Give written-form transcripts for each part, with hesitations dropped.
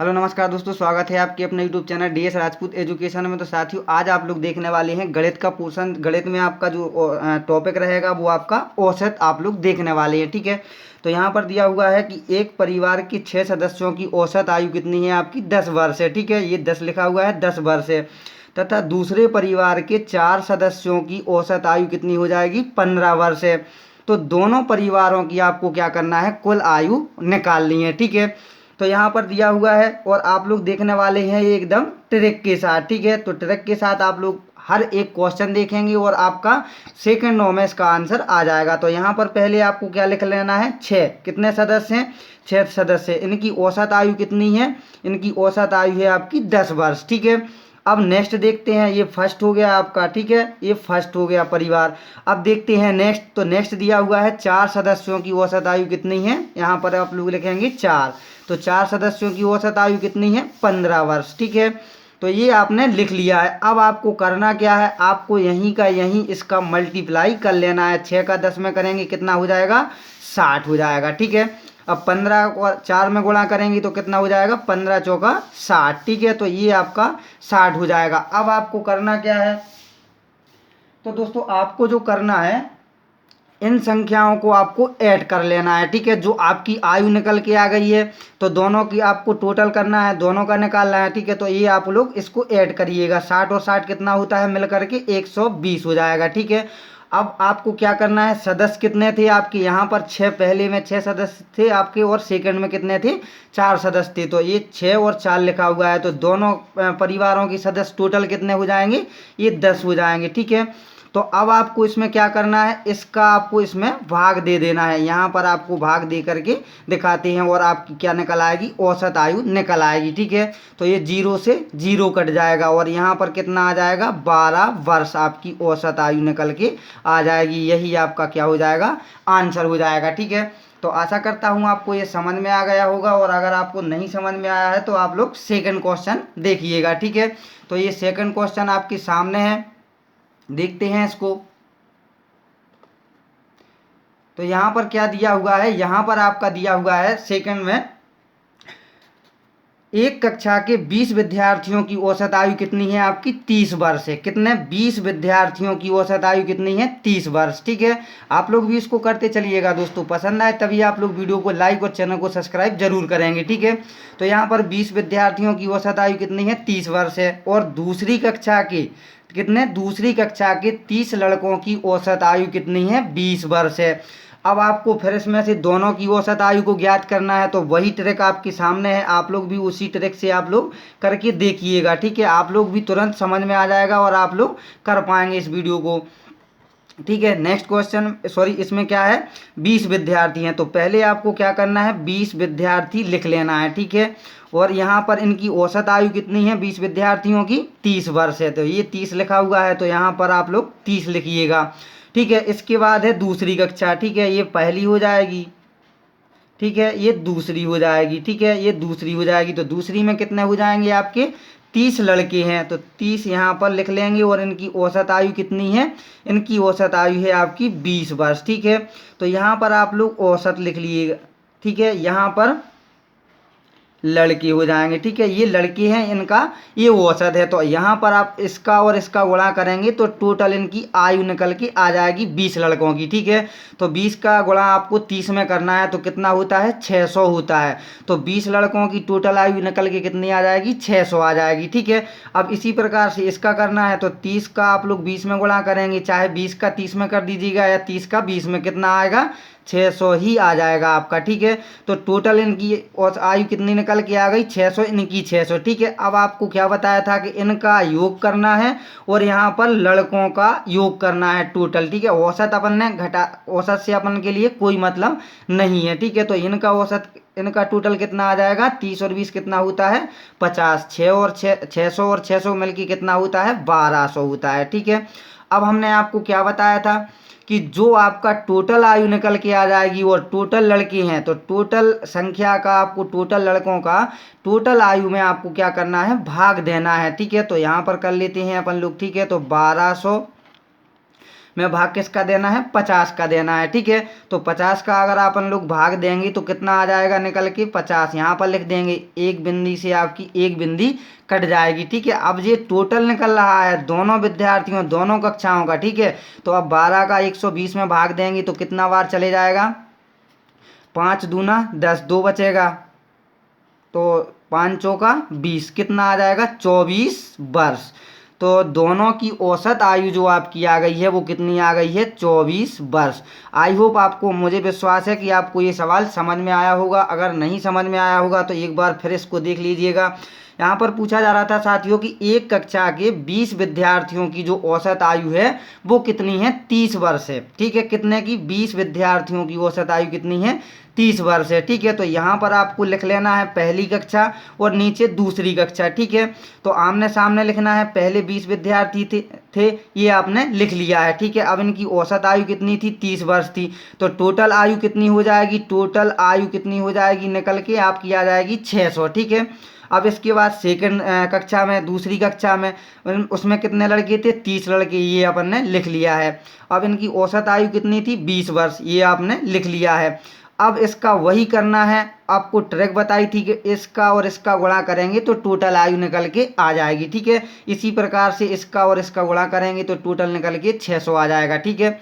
Hello नमस्कार दोस्तों, स्वागत है आपके अपने YouTube channel DS Rajput education में। तो साथियों, आज आप लोग देखने वाले हैं गणित का पोर्शन। गणित में आपका जो टॉपिक रहेगा वो आपका औसत आप लोग देखने वाले हैं। ठीक है, तो यहाँ पर दिया हुआ है कि एक परिवार के 6 सदस्यों की औसत आयु कितनी है आपकी 10 वर्ष है। ठीक है, ये 10 लिखा हुआ है, 10 वर्ष है। तथा दूसरे परिवार के 4 सदस्यों की औसत आयु कितनी हो जाएगी 15 वर्ष है। तो दोनों परिवारों की आपको क्या करना है, कुल आयु निकालनी है। ठीक है, तो यहाँ पर दिया हुआ है और आप लोग देखने वाले हैं ये एकदम ट्रिक के साथ। ठीक है, तो ट्रिक के साथ आप लोग हर एक क्वेश्चन देखेंगे और आपका सेकंडों में इसका आंसर आ जाएगा। तो यहाँ पर पहले आपको क्या लिख लेना है, 6 कितने सदस्य हैं, 6 सदस्य। इनकी औसत आयु कितनी है, इनकी औसत आयु है आपकी 10 वर्ष। ठीक है, अब नेक्स्ट देखते हैं, ये फर्स्ट हो गया आपका। ठीक है, ये फर्स्ट हो गया परिवार। अब देखते हैं नेक्स्ट। तो नेक्स्ट दिया हुआ है 4 सदस्यों की औसत आयु कितनी है, यहाँ पर आप लोग लिखेंगे 4। तो 4 सदस्यों की औसत आयु कितनी है 15 वर्ष। ठीक है, तो ये आपने लिख लिया है। अब आपको करना क्या है, आपको यहीं का यहीं इसका मल्टीप्लाई कर लेना है। 6 का 10 में करेंगे कितना हो जाएगा, 60 हो जाएगा। ठीक है, अब 15 को 4 में गुणा करेंगे तो कितना हो जाएगा, 15 चौका 60। ठीक है, तो ये आपका 60 हो जाएगा। अब आपको करना क्या है, तो दोस्तों आपको जो करना है, इन संख्याओं को आपको ऐड कर लेना है। ठीक है, जो आपकी आयु निकल के आ गई है तो दोनों की आपको टोटल करना है, दोनों का निकालना है। ठीक है, तो ये आप लोग इसको ऐड करिएगा। 60 और 60 कितना होता है मिल करके 120 हो जाएगा। ठीक है, अब आपको क्या करना है, सदस्य कितने थे आपके, यहाँ पर 6, पहले में 6 सदस्य थे आपके और सेकंड में कितने थे, 4 सदस्य थे। तो ये 6 और 4 लिखा हुआ है, तो दोनों परिवारों की सदस्य टोटल कितने हो जाएंगे, ये 10 हो जाएंगे। ठीक है, तो अब आपको इसमें क्या करना है, इसका आपको इसमें भाग दे देना है। यहाँ पर आपको भाग दे करके दिखाते हैं और आपकी क्या निकल आएगी, औसत आयु निकल आएगी। ठीक है, तो ये 0 से 0 कट जाएगा और यहाँ पर कितना आ जाएगा, 12 वर्ष आपकी औसत आयु निकल के आ जाएगी। यही आपका क्या हो जाएगा, आंसर हो जाएगा। ठीक है, तो आशा करता हूँ आपको ये समझ में आ गया होगा। और अगर आपको नहीं समझ में आया है तो आप लोग सेकंड क्वेश्चन देखिएगा। ठीक है, तो ये सेकंड क्वेश्चन आपके सामने है, देखते हैं इसको। तो यहाँ पर क्या दिया हुआ है, यहाँ पर आपका दिया हुआ है सेकंड में, एक कक्षा के 20 विद्यार्थियों की औसत आयु कितनी है आपकी 30 वर्ष है। कितने, 20 विद्यार्थियों की औसत आयु कितनी है 30 वर्ष। ठीक है, आप लोग भी इसको करते चलिएगा दोस्तों। पसंद आए तभी आप लोग वीडियो को लाइक और चैनल को सब्सक्राइब जरूर करेंगे। ठीक है, तो यहाँ पर 20 विद्यार्थियों की औसत आयु कितनी है 30 वर्ष है। और दूसरी कक्षा के कितने, दूसरी कक्षा के 30 लड़कों की औसत आयु कितनी है 20 वर्ष है। अब आपको फिर इसमें से दोनों की औसत आयु को ज्ञात करना है। तो वही ट्रिक आपके सामने है, आप लोग भी उसी ट्रिक से आप लोग करके देखिएगा। ठीक है, आप लोग भी तुरंत समझ में आ जाएगा और आप लोग कर पाएंगे इस वीडियो को। ठीक है, नेक्स्ट क्वेश्चन, सॉरी इसमें क्या है, 20 विद्यार्थी हैं। तो पहले आपको क्या करना है, 20 विद्यार्थी लिख लेना है। ठीक है, और यहाँ पर इनकी औसत आयु कितनी है 20 विद्यार्थियों की 30 वर्ष है। तो ये 30 लिखा हुआ है, तो यहाँ पर आप लोग 30 लिखिएगा। ठीक है, इसके बाद है दूसरी कक्षा। ठीक है, ये पहली हो जाएगी। ठीक है, ये दूसरी हो जाएगी। ठीक है, ये दूसरी हो जाएगी। तो दूसरी में कितने हो जाएंगे आपके 30 लड़के हैं, तो 30 यहाँ पर लिख लेंगे। और इनकी औसत आयु कितनी है, इनकी औसत आयु है आपकी 20 वर्ष। ठीक है, तो यहाँ पर आप लोग औसत लिख लीजिएगा। ठीक है, यहाँ पर लड़के हो जाएंगे। ठीक है, ये लड़के हैं, इनका ये औसत है। तो यहाँ पर आप इसका और इसका गुणा करेंगे तो टोटल इनकी आयु निकल के आ जाएगी 20 लड़कों की। ठीक है, तो 20 का गुणा आपको 30 में करना है तो कितना होता है 600 होता है। तो 20 लड़कों की टोटल आयु निकल के कितनी आ जाएगी 600 आ जाएगी। ठीक है, अब इसी प्रकार से इसका करना है तो 30 का आप लोग 20 में गुणा करेंगे, चाहे 20 का 30 में कर दीजिएगा या 30 का 20 में, कितना आएगा 600 ही आ जाएगा आपका। ठीक है, तो टोटल इनकी आयु कितनी निकल के आ गई 600, इनकी 600। ठीक है, अब आपको क्या बताया था कि इनका योग करना है और यहाँ पर लड़कों का योग करना है टोटल। ठीक है, औसत अपन ने घटा, औसत से अपन के लिए कोई मतलब नहीं है। ठीक है, तो इनका औसत, इनका टोटल कितना आ जाएगा 30 और 20 कितना होता है 50, 6 और 600 और 600 मिलकर कितना होता है 1200 होता है। ठीक है, अब हमने आपको क्या बताया था कि जो आपका टोटल आयु निकल के आ जाएगी और टोटल लड़के हैं तो टोटल संख्या का आपको, टोटल लड़कों का टोटल आयु में आपको क्या करना है, भाग देना है। ठीक है, तो यहाँ पर कर लेते हैं अपन लोग। ठीक है, तो 1200 में भाग किसका देना है, 50 का देना है। ठीक है, तो 50 का अगर अपन लोग भाग देंगे तो कितना आ जाएगा निकल के 50, यहाँ पर लिख देंगे, एक बिंदी से आपकी एक बिंदी कट जाएगी। ठीक है, अब ये टोटल निकल रहा है दोनों विद्यार्थियों दोनों कक्षाओं का। ठीक है, तो अब 12 का 120 में भाग देंगे तो कितना बार चले जाएगा, 5 दूना 10, 2 बचेगा, तो 5 चौका 20, कितना आ जाएगा 24 वर्ष। तो दोनों की औसत आयु जो आपकी आ गई है वो कितनी आ गई है, 24 वर्ष। आई होप आपको, मुझे विश्वास है कि आपको ये सवाल समझ में आया होगा। अगर नहीं समझ में आया होगा तो एक बार फिर इसको देख लीजिएगा। यहाँ पर पूछा जा रहा था साथियों कि एक कक्षा के 20 विद्यार्थियों की जो औसत आयु है वो कितनी है, 30 वर्ष है। ठीक है, कितने की, 20 विद्यार्थियों की औसत आयु कितनी है, 30 वर्ष है। ठीक है, तो यहाँ पर आपको लिख लेना है पहली कक्षा और नीचे दूसरी कक्षा। ठीक है, तो आमने सामने लिखना है, पहले 20 विद्यार्थी थे ये आपने लिख लिया है। ठीक है, अब इनकी औसत आयु कितनी थी, 30 वर्ष थी, तो टोटल आयु कितनी हो जाएगी, टोटल आयु कितनी हो जाएगी निकल के आपकी आ जाएगी 600। ठीक है, अब इसके बाद सेकंड कक्षा में, दूसरी कक्षा में, उसमें कितने लड़के थे, 30 लड़के, ये अपन ने लिख लिया है। अब इनकी औसत आयु कितनी थी, 20 वर्ष, ये आपने लिख लिया है। अब इसका वही करना है, आपको ट्रिक बताई थी कि इसका और इसका गुणा करेंगे तो टोटल आयु निकल के आ जाएगी। ठीक है, इसी प्रकार से इसका और इसका गुणा करेंगे तो टोटल निकल के 600 आ जाएगा। ठीक है,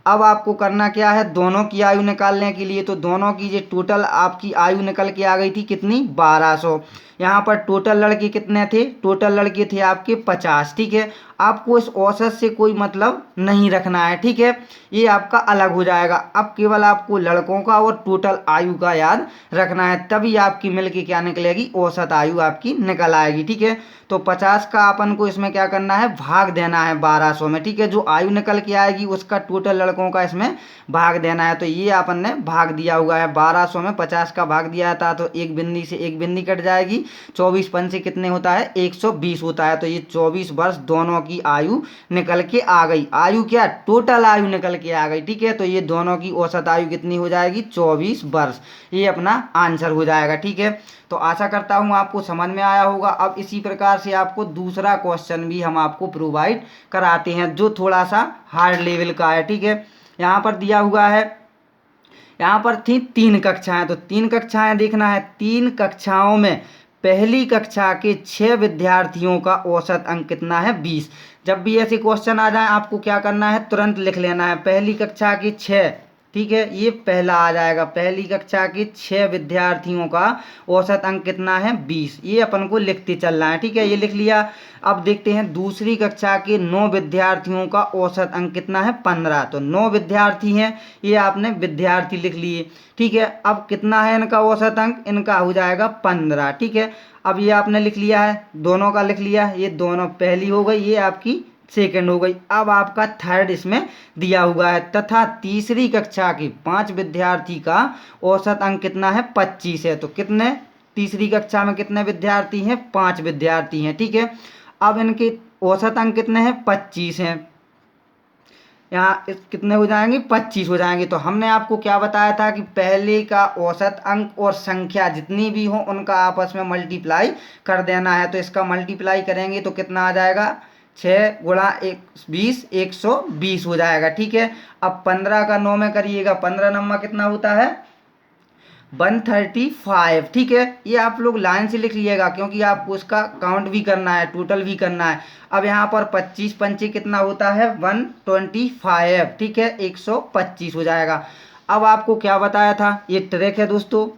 अब आपको करना क्या है, दोनों की आयु निकालने के लिए, तो दोनों की जो टोटल आपकी आयु निकल के आ गई थी कितनी, 1200। यहाँ पर टोटल लड़के कितने थे, टोटल लड़के थे आपके 50। ठीक है, आपको इस औसत से कोई मतलब नहीं रखना है। ठीक है, ये आपका अलग हो जाएगा। अब केवल आपको लड़कों का और टोटल आयु का याद रखना है, तभी आपकी मिलके क्या निकलेगी, औसत आयु आपकी निकल आएगी। ठीक है, तो 50 का अपन को इसमें क्या करना है, भाग देना है 1200 में। ठीक है, जो आयु निकल के आएगी उसका टोटल लड़कों का इसमें भाग देना है। तो ये अपन ने भाग दिया हुआ है, 1200 में 50 का भाग दिया था तो एक बिंदी से एक बिंदी कट जाएगी, 24 पंचे कितने होता है, 120 होता है। तो ये 24 वर्ष दोनों की आयु निकल के आ गई। आयु क्या, टोटल आयु निकल के आ गई। ठीक है, तो ये दोनों की औसत आयु कितनी हो जाएगी, 24 वर्ष। ये अपना आंसर हो जाएगा। ठीक है, तो आशा करता हूँ आपको समझ में आया होगा। अब इसी प्रकार से आपको दूसरा क्वेश्चन भी हम आपको प्रोवाइड कराते हैं जो थोड़ा सा हार्ड लेवल का है। ठीक है, यहाँ पर दिया हुआ है, यहाँ पर थी 3 कक्षाएं, तो 3 कक्षाएं देखना है। 3 कक्षाओं में पहली कक्षा के 6 विद्यार्थियों का औसत अंक कितना है, 20। जब भी ऐसे क्वेश्चन आ जाए आपको क्या करना है, तुरंत लिख लेना है पहली कक्षा के 6। ठीक है, ये पहला आ जाएगा, पहली कक्षा के 6 विद्यार्थियों का औसत अंक कितना है, 20। ये अपन को लिखते चलना है। ठीक है, ये लिख लिया। अब देखते हैं दूसरी कक्षा के 9 विद्यार्थियों का औसत अंक कितना है, 15। तो 9 विद्यार्थी हैं, ये आपने विद्यार्थी लिख लिए। ठीक है, अब कितना है इनका औसत अंक, इनका हो जाएगा 15। ठीक है, अब ये आपने लिख लिया है, दोनों का लिख लिया, ये दोनों पहली हो गई, ये आपकी सेकंड हो गई। अब आपका थर्ड इसमें दिया हुआ है, तथा तीसरी कक्षा के 5 विद्यार्थी का औसत अंक कितना है, 25 है। तो कितने, तीसरी कक्षा में कितने विद्यार्थी हैं, 5 विद्यार्थी हैं। ठीक है, अब इनके औसत अंक कितने हैं, 25 हैं। यहाँ कितने हो जाएंगे, 25 हो जाएंगे। तो हमने आपको क्या बताया था कि पहले का औसत अंक और संख्या जितनी भी हो उनका आपस में मल्टीप्लाई कर देना है। तो इसका मल्टीप्लाई करेंगे तो कितना आ जाएगा, 6 गुणा 20, 120 हो जाएगा। ठीक है, अब 15 का 9 में करिएगा, 15 नंबर कितना होता है, 135। ठीक है, ये आप लोग लाइन से लिख लीजिएगा क्योंकि आपको उसका काउंट भी करना है, टोटल भी करना है। अब यहाँ पर 25 पंचे कितना होता है, 125। ठीक है, 125 हो जाएगा। अब आपको क्या बताया था, ये ट्रिक है दोस्तों,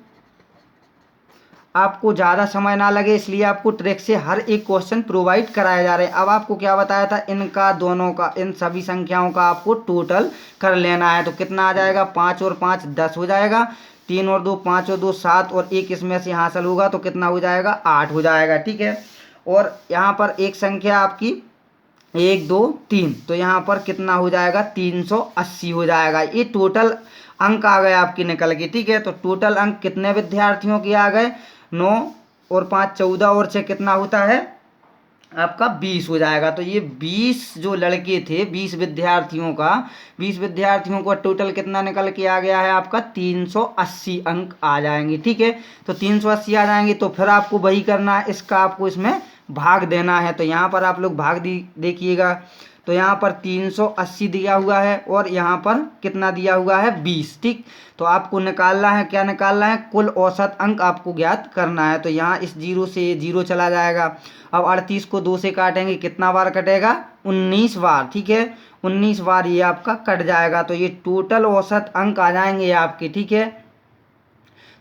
आपको ज़्यादा समय ना लगे इसलिए आपको ट्रिक से हर एक क्वेश्चन प्रोवाइड कराया जा रहे हैं। अब आपको क्या बताया था, इनका दोनों का, इन सभी संख्याओं का आपको टोटल कर लेना है। तो कितना आ जाएगा, 5 और 5 10 हो जाएगा, 3 और 2 5 और 2 7 और 1 इसमें से हासिल होगा तो कितना हो जाएगा, 8 हो जाएगा। ठीक है, और यहाँ पर एक संख्या आपकी 1 2 3, तो यहाँ पर कितना हो जाएगा, 380 हो जाएगा। ये टोटल अंक आ गए आपके निकल के। ठीक है, तो टोटल अंक कितने विद्यार्थियों के आ गए, 9 और 5 14 और 6 कितना होता है आपका, 20 हो जाएगा। तो ये 20 जो लड़के थे, 20 विद्यार्थियों का, 20 विद्यार्थियों का टोटल कितना निकल के आ गया है आपका, 380 अंक आ जाएंगे। ठीक है, तो 380 आ जाएंगे। तो फिर आपको वही करना है, इसका आपको इसमें भाग देना है। तो यहाँ पर आप लोग भाग देखिएगा, तो यहाँ पर 380 दिया हुआ है और यहाँ पर कितना दिया हुआ है 20। ठीक, तो आपको निकालना है, क्या निकालना है, कुल औसत अंक आपको ज्ञात करना है। तो यहाँ इस जीरो से ये जीरो चला जाएगा। अब 38 को 2 से काटेंगे, कितना बार कटेगा, 19 बार। ठीक है, 19 बार ये आपका कट जाएगा। तो ये टोटल औसत अंक आ जाएंगे आपके। ठीक है,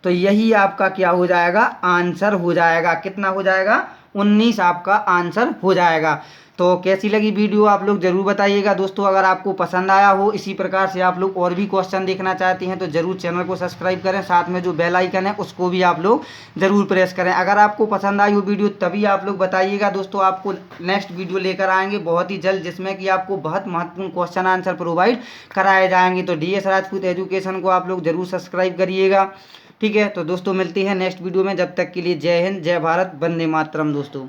तो यही आपका क्या हो जाएगा, आंसर हो जाएगा। कितना हो जाएगा, 19 आपका आंसर हो जाएगा। तो कैसी लगी वीडियो आप लोग जरूर बताइएगा दोस्तों। अगर आपको पसंद आया हो, इसी प्रकार से आप लोग और भी क्वेश्चन देखना चाहते हैं तो जरूर चैनल को सब्सक्राइब करें, साथ में जो बेल आइकन है उसको भी आप लोग जरूर प्रेस करें। अगर आपको पसंद आई हो वीडियो तभी आप लोग बताइएगा दोस्तों। आपको नेक्स्ट वीडियो लेकर आएंगे बहुत ही जल्द, जिसमें कि आपको बहुत महत्वपूर्ण क्वेश्चन आंसर प्रोवाइड कराए जाएंगे। तो DS राजपूत एजुकेशन को आप लोग जरूर सब्सक्राइब करिएगा। ठीक है, तो दोस्तों मिलती है नेक्स्ट वीडियो में। जब तक के लिए जय हिंद, जय भारत, वंदे मातरम दोस्तों।